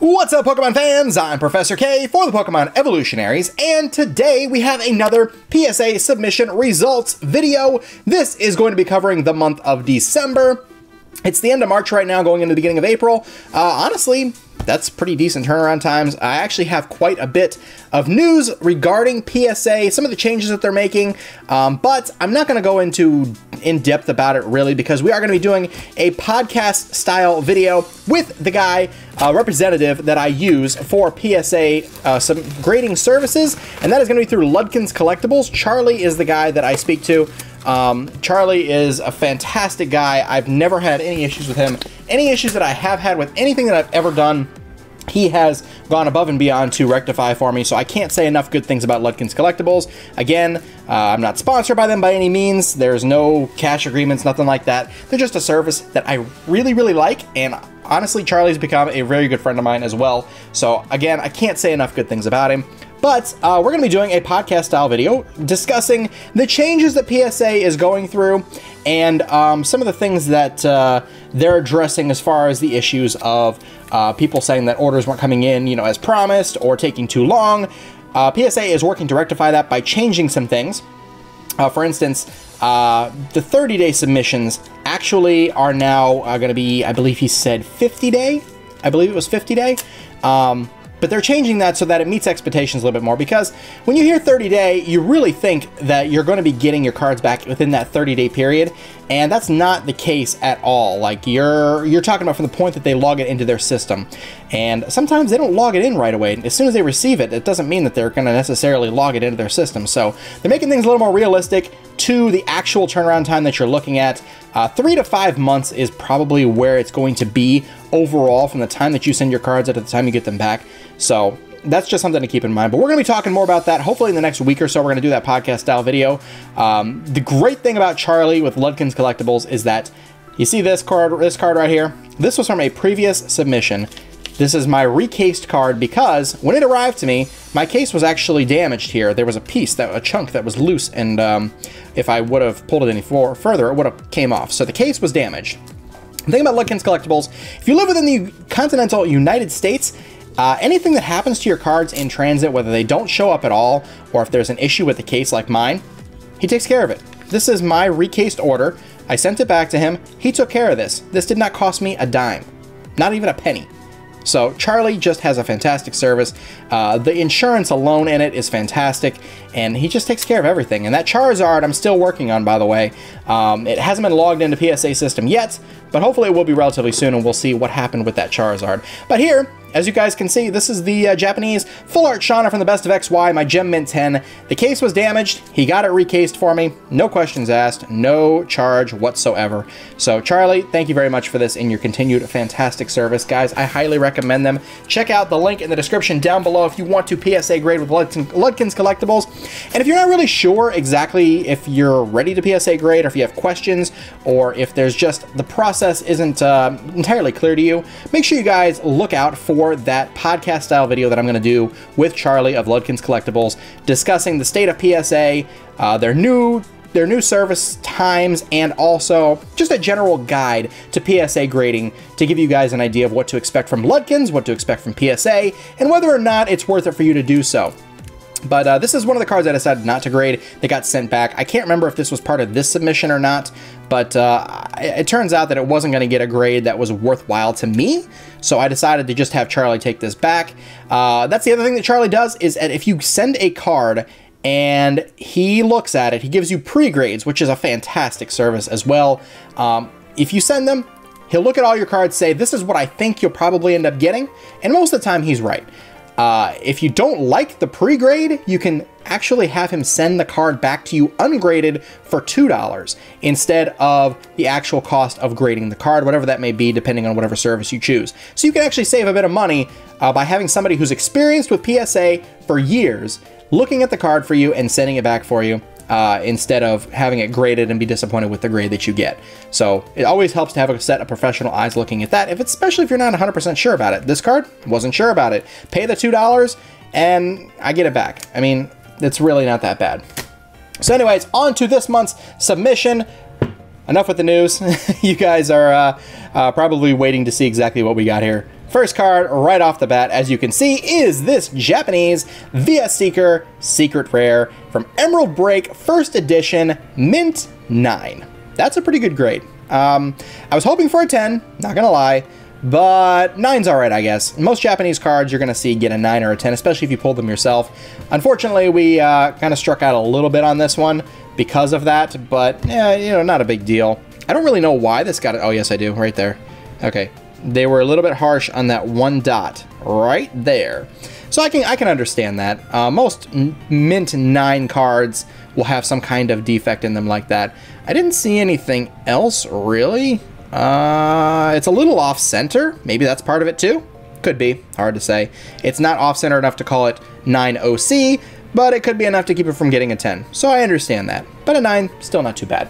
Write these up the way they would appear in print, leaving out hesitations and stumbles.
What's up, Pokemon fans? I'm Professor K for the Pokemon Evolutionaries, and today we have another PSA submission results video. This is going to be covering the month of December. It's the end of March right now, going into the beginning of April. Honestly, that's pretty decent turnaround times. I actually have quite a bit of news regarding PSA, some of the changes that they're making, but I'm not going to go into in-depth about it really, because we are going to be doing a podcast style video with the guy, representative that I use for PSA some grading services, and that is going to be through Ludkin's Collectibles. Charlie is the guy that I speak to. Charlie is a fantastic guy. I've never had any issues with him. Any issues that I have had with anything that I've ever done, he has gone above and beyond to rectify for me, so I can't say enough good things about Ludkin's Collectibles. Again, I'm not sponsored by them by any means. There's no cash agreements, nothing like that. They're just a service that I really, really like, and honestly, Charlie's become a very good friend of mine as well. So again, I can't say enough good things about him. But we're going to be doing a podcast-style video discussing the changes that PSA is going through and some of the things that they're addressing as far as the issues of people saying that orders weren't coming in, as promised, or taking too long. PSA is working to rectify that by changing some things. For instance, the 30-day submissions actually are now going to be, I believe he said 50-day. I believe it was 50-day. But they're changing that so that it meets expectations a little bit more, because when you hear 30-day, you really think that you're going to be getting your cards back within that 30-day period, and that's not the case at all. Like, you're talking about from the point that they log it into their system, and sometimes they don't log it in right away. As soon as they receive it, it doesn't mean that they're going to necessarily log it into their system. So they're making things a little more realistic to the actual turnaround time that you're looking at. 3 to 5 months is probably where it's going to be overall from the time that you send your cards out to the time you get them back. So that's just something to keep in mind. But we're going to be talking more about that hopefully in the next week or so. We're going to do that podcast style video. The great thing about Charlie with Ludkin's Collectibles is that you see this card right here. This was from a previous submission. This is my recased card because when it arrived to me, my case was actually damaged here. There was a piece, a chunk that was loose, and if I would have pulled it any further, it would have came off. So the case was damaged. The thing about Ludkin's Collectibles, if you live within the continental United States, anything that happens to your cards in transit, whether they don't show up at all, or if there's an issue with the case like mine, he takes care of it. This is my recased order. I sent it back to him. He took care of this. This did not cost me a dime, not even a penny. So Charlie just has a fantastic service. The insurance alone in it is fantastic, and he just takes care of everything. And that Charizard I'm still working on, by the way. It hasn't been logged into PSA system yet, but hopefully it will be relatively soon, and we'll see what happened with that Charizard. But here, as you guys can see, this is the Japanese Full Art Shauna from the Best of XY, my Gem Mint 10. The case was damaged. He got it recased for me. No questions asked. No charge whatsoever. So, Charlie, thank you very much for this and your continued fantastic service. Guys, I highly recommend them. Check out the link in the description down below if you want to PSA grade with Ludkin's Collectibles. And if you're not really sure exactly if you're ready to PSA grade, or if you have questions, or if there's just the process isn't entirely clear to you, make sure you guys look out for that podcast style video that I'm going to do with Charlie of Ludkin's Collectibles, discussing the state of PSA, their new service times, and also just a general guide to PSA grading to give you guys an idea of what to expect from Ludkin's, what to expect from PSA, and whether or not it's worth it for you to do so. But this is one of the cards I decided not to grade. They got sent back. I can't remember if this was part of this submission or not, but it turns out that it wasn't going to get a grade that was worthwhile to me, so I decided to just have Charlie take this back. That's the other thing that Charlie does, is that if you send a card and he looks at it, he gives you pre-grades, which is a fantastic service as well. If you send them, he'll look at all your cards, say, this is what I think you'll probably end up getting, and most of the time he's right. If you don't like the pre-grade, you can actually have him send the card back to you ungraded for $2 instead of the actual cost of grading the card, whatever that may be, depending on whatever service you choose. So you can actually save a bit of money by having somebody who's experienced with PSA for years looking at the card for you and sending it back for you, instead of having it graded and be disappointed with the grade that you get. So it always helps to have a set of professional eyes looking at that, especially if you're not 100% sure about it. This card, wasn't sure about it. Pay the $2 and I get it back. I mean, it's really not that bad. So anyways, on to this month's submission. Enough with the news. You guys are probably waiting to see exactly what we got here. First card right off the bat, as you can see, is this Japanese VS Seeker Secret Rare from Emerald Break First Edition, Mint 9. That's a pretty good grade. I was hoping for a 10, not gonna lie, but 9's alright, I guess. Most Japanese cards you're gonna see get a 9 or a 10, especially if you pull them yourself. Unfortunately, we kind of struck out a little bit on this one because of that, but, you know, not a big deal. I don't really know why this got it. Oh, yes, I do, right there. Okay. They were a little bit harsh on that one dot right there. So I can understand that. Most Mint 9 cards will have some kind of defect in them like that. I didn't see anything else, really. It's a little off-center. Maybe that's part of it, too. Could be. Hard to say. It's not off-center enough to call it 9 OC, but it could be enough to keep it from getting a 10. So I understand that. But a 9, still not too bad.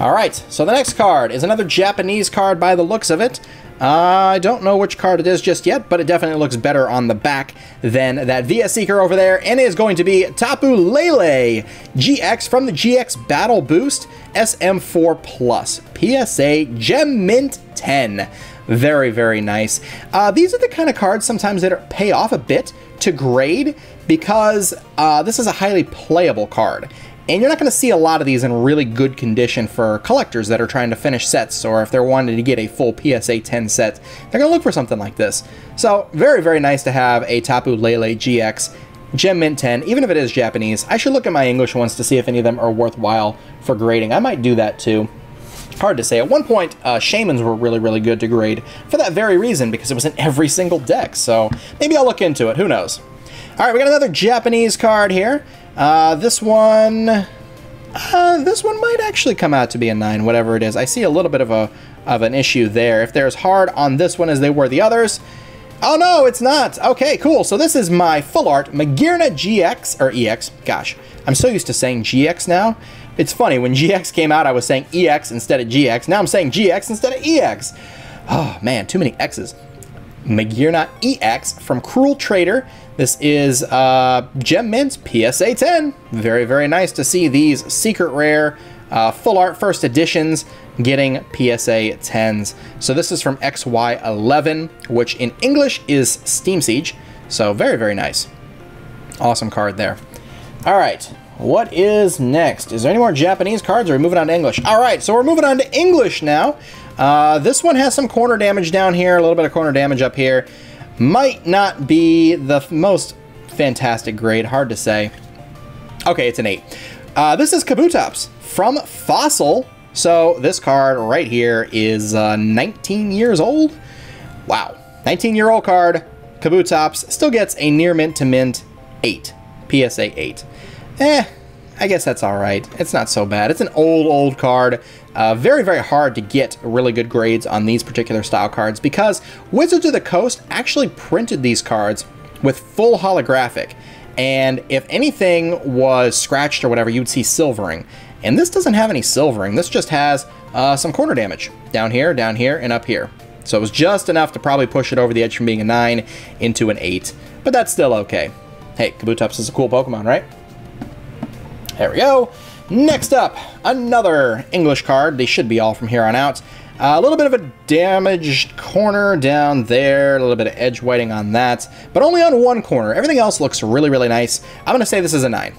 Alright, so the next card is another Japanese card by the looks of it. I don't know which card it is just yet, but it definitely looks better on the back than that VS Seeker over there, and it is going to be Tapu Lele GX from the GX Battle Boost SM4 Plus PSA Gem Mint 10. Very, very nice. These are the kind of cards sometimes that pay off a bit to grade because this is a highly playable card. And you're not going to see a lot of these in really good condition for collectors that are trying to finish sets, or if they're wanting to get a full PSA 10 set, they're going to look for something like this. So, very, very nice to have a Tapu Lele GX Gem Mint 10, even if it is Japanese. I should look at my English ones to see if any of them are worthwhile for grading. I might do that too. Hard to say. At one point, Shamans were really, really good to grade for that very reason, because it was in every single deck. So, maybe I'll look into it. Who knows? Alright, we got another Japanese card here. This one might actually come out to be a 9, whatever it is. I see a little bit of an issue there. If they're as hard on this one as they were the others. Oh no, it's not. Okay, cool. So this is my full art Magearna GX, or EX. Gosh, I'm so used to saying GX now. It's funny, when GX came out, I was saying EX instead of GX. Now I'm saying GX instead of EX. Oh man, too many X's. Magearna EX from Cruel Trader. This is Gem Mint PSA 10. Very, very nice to see these secret rare full art first editions getting PSA 10s. So this is from XY11, which in English is Steam Siege. So very, very nice. Awesome card there. All right, what is next? Is there any more Japanese cards, or are we moving on to English? All right, so we're moving on to English now. This one has some corner damage down here, a little bit of corner damage up here. Might not be the most fantastic grade, hard to say. Okay, it's an 8. This is Kabutops from Fossil. So this card right here is 19 years old. Wow, 19-year-old card. Kabutops still gets a near mint to mint 8, PSA 8. I guess that's all right. It's not so bad. It's an old card. Very, very hard to get really good grades on these particular style cards because Wizards of the Coast actually printed these cards with full holographic. And if anything was scratched or whatever, you'd see silvering. And this doesn't have any silvering. This just has some corner damage down here, and up here. So it was just enough to probably push it over the edge from being a 9 into an 8. But that's still okay. Hey, Kabutops is a cool Pokemon, right? There we go. Next up, another English card. They should be all from here on out. A little bit of a damaged corner down there, a little bit of edge whiting on that, but only on one corner. Everything else looks really, really nice. I'm going to say this is a 9.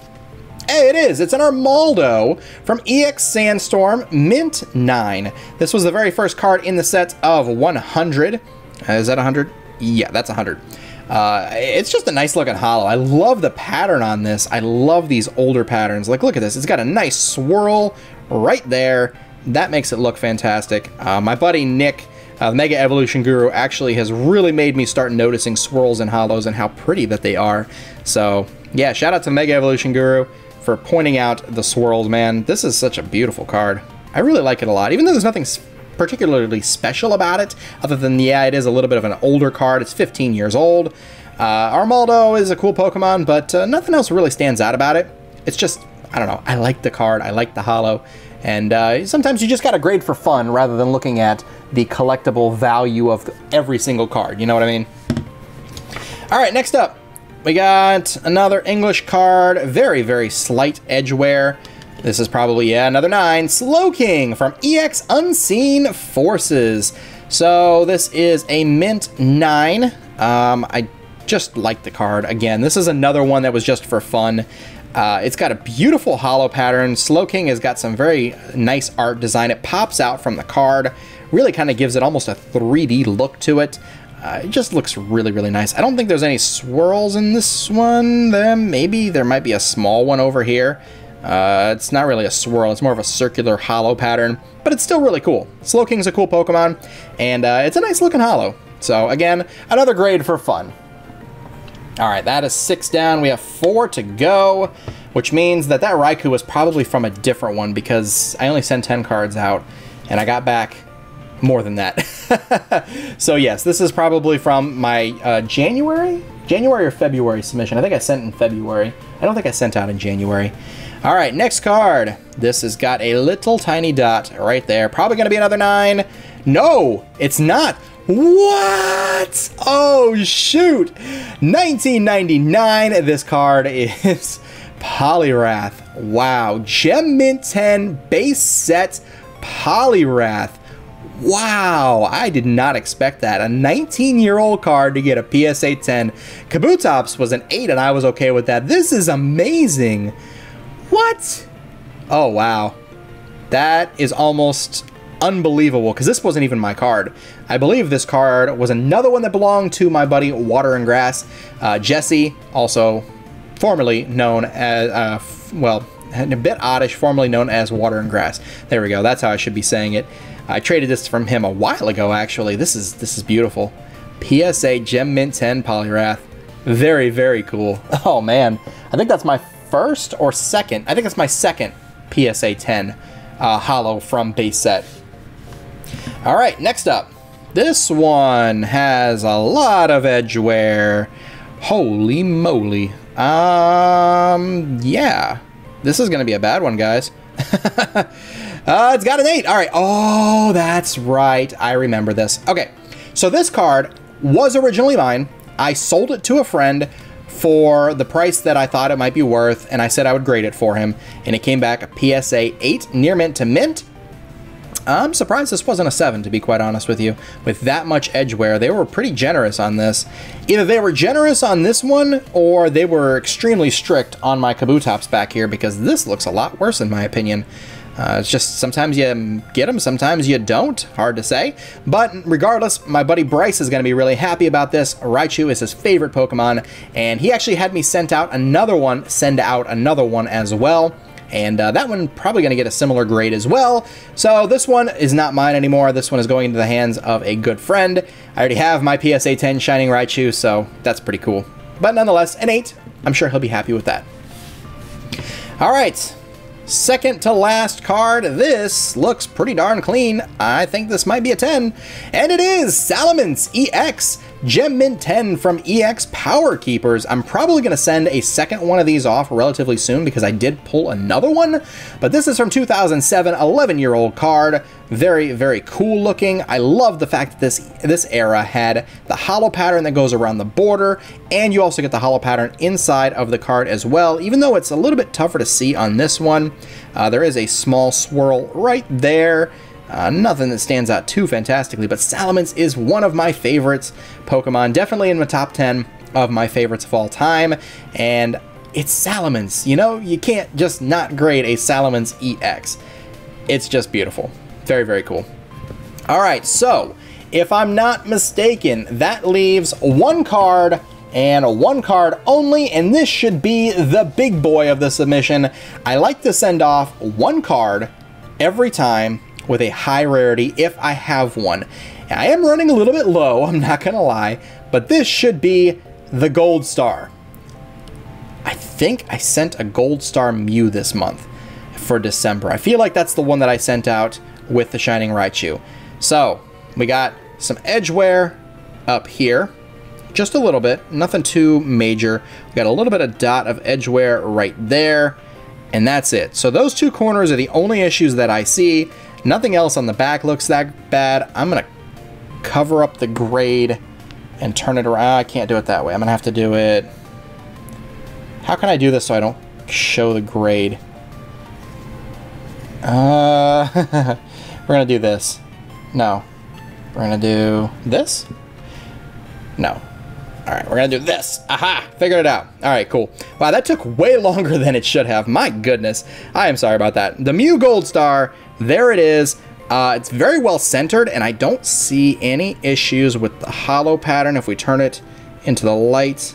Hey, it is. It's an Armaldo from EX Sandstorm, Mint 9. This was the very first card in the set of 100. Is that 100? Yeah, that's 100. It's just a nice looking holo. I love the pattern on this. I love these older patterns. Like, look at this. It's got a nice swirl right there. That makes it look fantastic. My buddy Nick, the Mega Evolution Guru, actually has really made me start noticing swirls and holos and how pretty that they are. So, yeah, shout out to Mega Evolution Guru for pointing out the swirls, man. This is such a beautiful card. I really like it a lot, even though there's nothing particularly special about it, other than, yeah, it is a little bit of an older card. It's 15 years old. Armaldo is a cool Pokemon, but nothing else really stands out about it. It's just, I don't know, I like the card, I like the holo, and sometimes you just gotta grade for fun rather than looking at the collectible value of every single card, you know what I mean? Alright, next up, we got another English card, very, very slight edge wear. This is probably, yeah, another 9. Slowking from EX Unseen Forces. So this is a Mint 9. I just like the card. Again, this is another one that was just for fun. It's got a beautiful holo pattern. Slowking has got some very nice art design. It pops out from the card. Really kind of gives it almost a 3D look to it. It just looks really, really nice. I don't think there's any swirls in this one. Maybe there might be a small one over here. It's not really a swirl. It's more of a circular holo pattern, but it's still really cool. Slowking's a cool Pokemon, and it's a nice looking holo. So again, another grade for fun. All right, that is 6 down. We have 4 to go, which means that Raikou was probably from a different one because I only sent 10 cards out, and I got back more than that. So yes, this is probably from my January or February submission. I think I sent in February. I don't think I sent out in January. All right, next card. This has got a little tiny dot right there. Probably going to be another 9. No, it's not. What? Oh, shoot. 1999. This card is Poliwrath. Wow. Gem Mint 10 base set Poliwrath. Wow, I did not expect that. A 19-year-old card to get a PSA 10. Kabutops was an 8, and I was okay with that. This is amazing. What? Oh, wow. That is almost unbelievable, because this wasn't even my card. I believe this card was another one that belonged to my buddy Water and Grass. Jesse, also formerly known as, well, a bit oddish, formerly known as Water and Grass. There we go, that's how I should be saying it. I traded this from him a while ago, actually. This is beautiful. PSA Gem Mint 10 Poliwrath. Very, very cool. Oh, man. I think that's my first or second. I think it's my second PSA 10 holo from base set. All right, next up. This one has a lot of edge wear. Holy moly. Yeah. This is going to be a bad one, guys. It's got an 8. All right. Oh, that's right. I remember this. Okay. So this card was originally mine. I sold it to a friend for the price that I thought it might be worth, and I said I would grade it for him, and it came back a PSA 8, near mint to mint. I'm surprised this wasn't a 7, to be quite honest with you. With that much edge wear, they were pretty generous on this. Either they were generous on this one, or they were extremely strict on my Kabutops back here, because this looks a lot worse in my opinion. It's just sometimes you get them, sometimes you don't. Hard to say. But regardless, my buddy Bryce is going to be really happy about this. Raichu is his favorite Pokemon, and he actually had me send out another one as well. And that one probably going to get a similar grade as well. So this one is not mine anymore. This one is going into the hands of a good friend. I already have my PSA 10 Shining Raichu, so that's pretty cool. But nonetheless, an 8. I'm sure he'll be happy with that. All right. Second to last card. This looks pretty darn clean. I think this might be a 10. And it is Salamence EX Gem Mint 10 from EX Power Keepers. I'm probably going to send a second one of these off relatively soon because I did pull another one. But this is from 2007, 11-year-old card. Very, very cool looking. I love the fact that this era had the holo pattern that goes around the border, and you also get the holo pattern inside of the card as well, even though it's a little bit tougher to see on this one. There is a small swirl right there. Nothing that stands out too fantastically, but Salamence is one of my favorites Pokemon, definitely in my top 10 of my favorites of all time, and it's Salamence. You know, you can't just not grade a Salamence EX. It's just beautiful. Very, very cool. All right, so if I'm not mistaken, that leaves one card and one card only, and this should be the big boy of the submission. I like to send off one card every time with a high rarity if I have one. And I am running a little bit low, I'm not gonna lie, but this should be the Gold Star. I think I sent a Gold Star Mew this month for December. I feel like that's the one that I sent out with the Shining Raichu. So we got some edge wear up here, just a little bit, nothing too major. We got a little bit of dot of edge wear right there, and that's it. So those two corners are the only issues that I see. Nothing else on the back looks that bad. I'm gonna cover up the grade and turn it around. I can't do it that way. I'm gonna have to do it. How can I do this so I don't show the grade? We're gonna do this. No. We're gonna do this. No. All right, we're gonna do this. Aha, figured it out. All right, cool. Wow, that took way longer than it should have. My goodness, I am sorry about that. The Mew Gold Star, there it is. It's very well centered, and I don't see any issues with the hollow pattern. If we turn it into the light,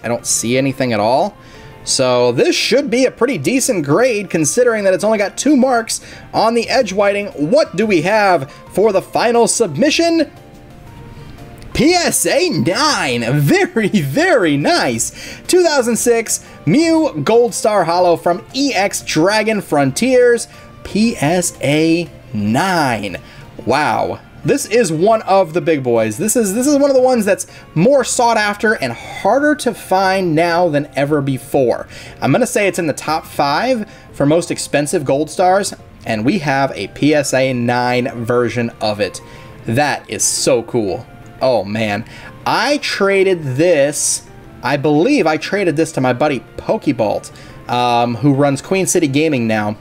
I don't see anything at all. So this should be a pretty decent grade considering that it's only got 2 marks on the edge whiting. What do we have for the final submission? PSA 9, very, very nice. 2006 Mew Gold Star Hollow from EX Dragon Frontiers, PSA 9. Wow, this is one of the big boys. This is one of the ones that's more sought after and harder to find now than ever before. I'm gonna say it's in the top 5 for most expensive gold stars, and we have a PSA 9 version of it. That is so cool. Oh man, I traded this, I believe I traded this to my buddy Pokebalt, who runs Queen City Gaming now.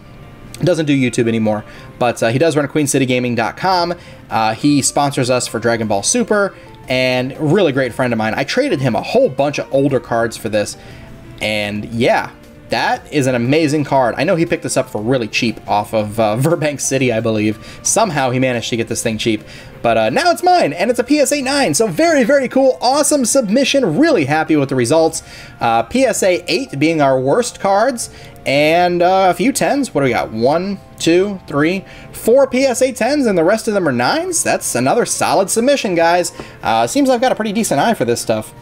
Doesn't do YouTube anymore, but he does run at QueenCityGaming.com. He sponsors us for Dragon Ball Super, and really great friend of mine. I traded him a whole bunch of older cards for this, and yeah, that is an amazing card. I know he picked this up for really cheap off of Burbank City, I believe. Somehow he managed to get this thing cheap. But now it's mine, and it's a PSA 9, so very, very cool. Awesome submission. Really happy with the results. PSA 8 being our worst cards, and a few 10s. What do we got? 1, 2, 3, 4 PSA 10s, and the rest of them are 9s. That's another solid submission, guys. Seems I've got a pretty decent eye for this stuff.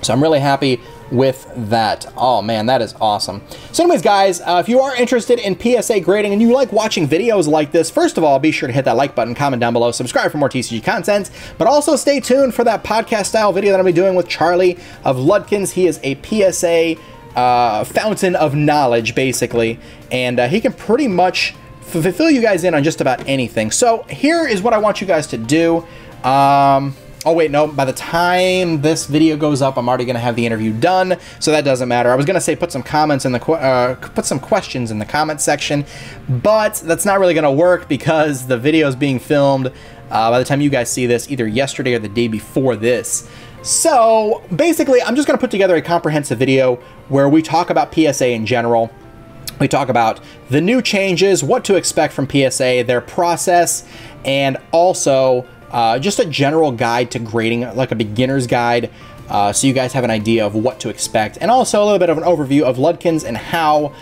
So I'm really happy with that. Oh man, that is awesome. So anyways, guys, if you are interested in PSA grading and you like watching videos like this, first of all, be sure to hit that like button, comment down below, subscribe for more TCG content, but also stay tuned for that podcast style video that I'll be doing with Charlie of Ludkins. He is a PSA fountain of knowledge, basically, and he can pretty much fill you guys in on just about anything. So here is what I want you guys to do. Oh wait, no, by the time this video goes up, I'm already gonna have the interview done, so that doesn't matter. I was gonna say put some comments in the, put some questions in the comment section, but that's not really gonna work because the video is being filmed by the time you guys see this, either yesterday or the day before this. So basically, I'm just gonna put together a comprehensive video where we talk about PSA in general. We talk about the new changes, what to expect from PSA, their process, and also just a general guide to grading, like a beginner's guide, so you guys have an idea of what to expect, and also a little bit of an overview of Ludkins and how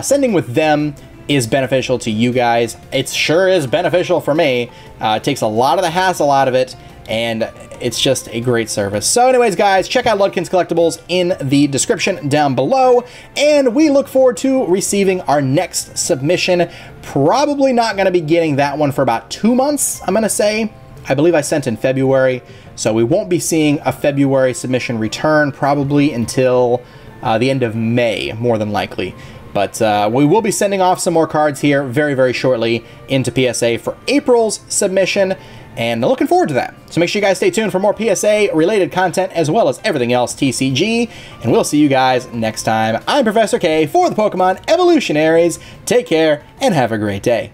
sending with them is beneficial to you guys. It sure is beneficial for me. It takes a lot of the hassle out of it, and it's just a great service. So anyways, guys, check out Ludkins Collectibles in the description down below, and we look forward to receiving our next submission. Probably not going to be getting that one for about 2 months, I'm going to say. I believe I sent in February, so we won't be seeing a February submission return probably until the end of May, more than likely. But we will be sending off some more cards here very, very shortly into PSA for April's submission, and looking forward to that. So make sure you guys stay tuned for more PSA-related content as well as everything else TCG, and we'll see you guys next time. I'm Professor K for the Pokemon Evolutionaries. Take care and have a great day.